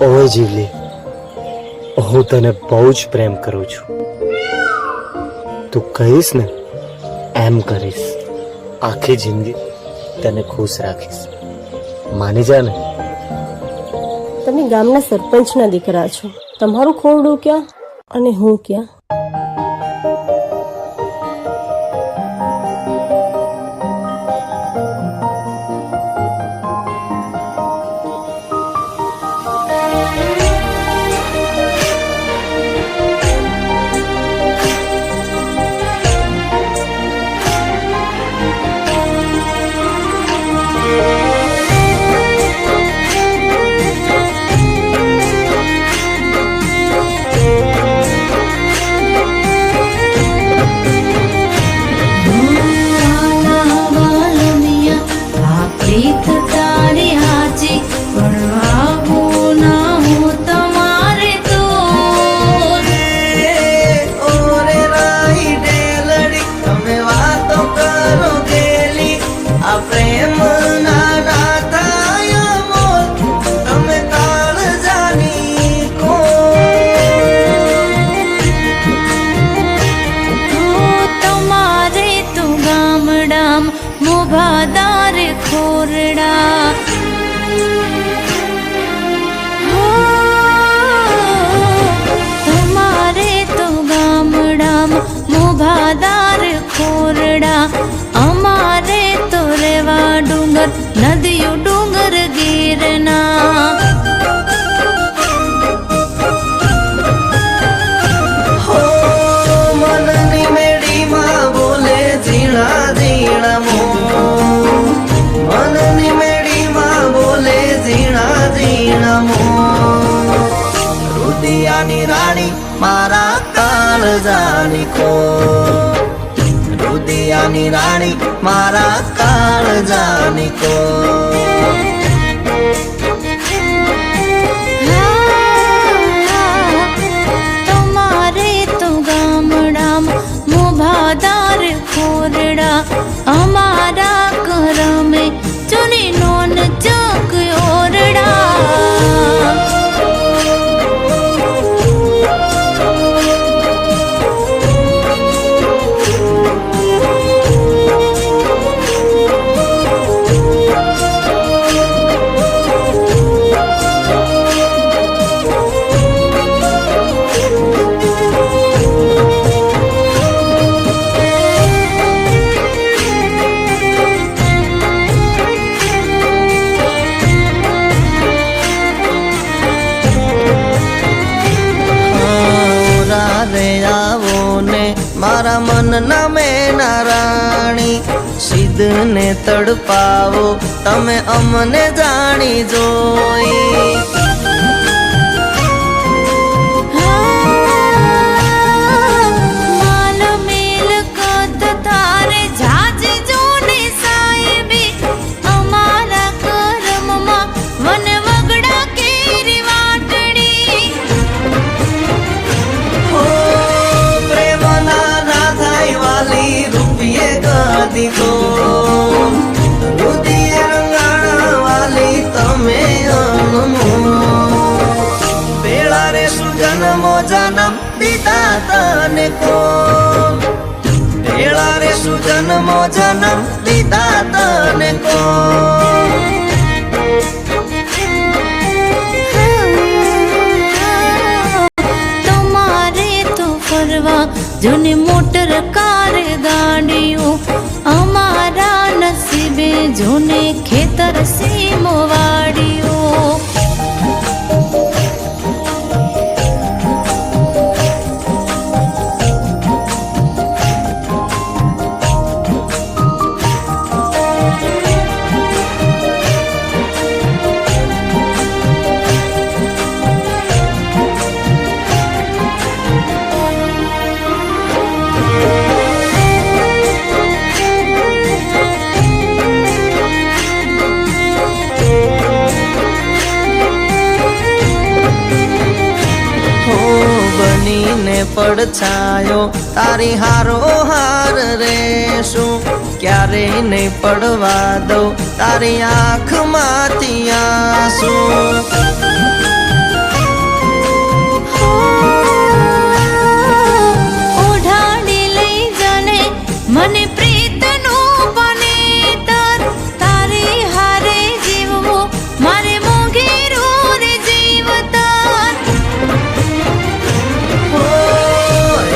ઓય જીવલી, હું તને બહુ જ પ્રેમ કરું છું. તું કહીશ ને એમ કરીશ. આખી જિંદગી તને ખુશ રાખીશ. માની જા ને. તમે ગામના સરપંચના દીકરા છો. તમારું ખોરડું ક્યાં અને હું ક્યાં? મોભાદાર ખોરડા તમારે તો ગામડામાં મોભાદાર ખોરડા, અમારે તો રેવા ડુંગર નદીઓ ડુંગર ગીરના. રુદિયાની રાણી મારા કાળજાની કો, રુદિયાની રાણી મારા કાળજાની કો. તમારે તો ગામડામાં મોભાદાર ખોરડા, અમારા કરમે ચૂની નોન ચક ઓરડા. મારા મનના મેના રાણી, સિદ્ધને તડપાવો તમે અમને જાણી જોઈ. જન્મ દીધા તને કો, ભેળા રે સુજન્મો જન્મ દીધા તને કો. તમારે તો ફરવા જોને મોટર કાર ગાડીઓ, અમારા નસીબે જોને ખેતર સીમો વાડીઓ. પડછાયો તારી હારો હાર રેશું ક્યારેય નહીં પડવા દઉં તારી આંખમાંથી આંસુ ઓઢાડી લઈ જાને મને પ્રીતનું બનેતર તારી હારે જીવવું મારે મોંઘેરું રે જીવતર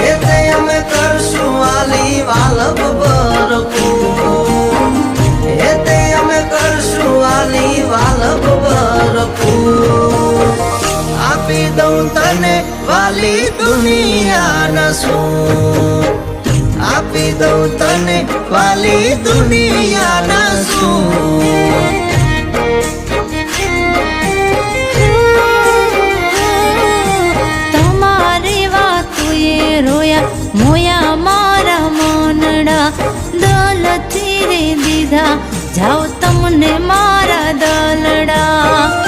એ તે અમે કરશું વાલી વાલપ બરકું એ તે અમે કરશું વાલી વાલપ બરકું આપી દઉં તને વાલી દુનિયાના શું આપી દઉં તને વાલી દુનિયાના શું તમારી વાતુએ રોયા મોયા મારા મનડા દલથી રે દીધા જાઓ તમને મારા દલડા